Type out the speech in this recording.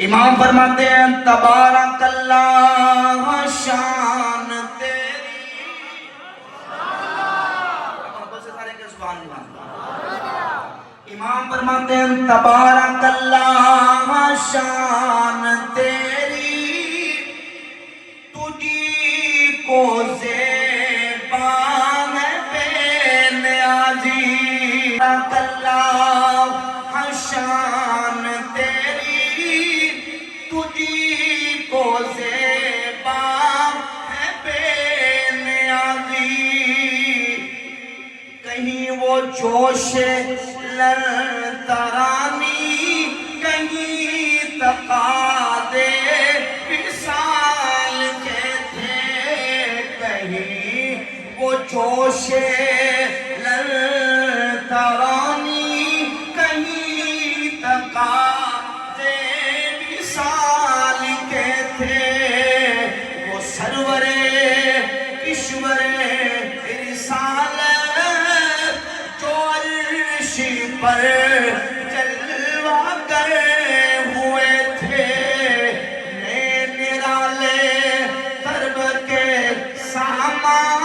امام فرماتے ہیں تبارک اللہ شان تیری. امام فرماتے ہیں تبارک اللہ شان تیری, تجھی کو زیبان بے نیازی. تبارک اللہ شان تیری, تجھی کو زیبان بے نیازی. کہیں وہ جوش لرترانی, کہیں تقاضے وصال کے تھے, کہیں وہ جوش لرترانی, کہیں تقاضے وصال کے تھے. وہ سرور کشور رسالت پر جلوہ گر ہوئے تھے, نئے نرالے طرب کے سامان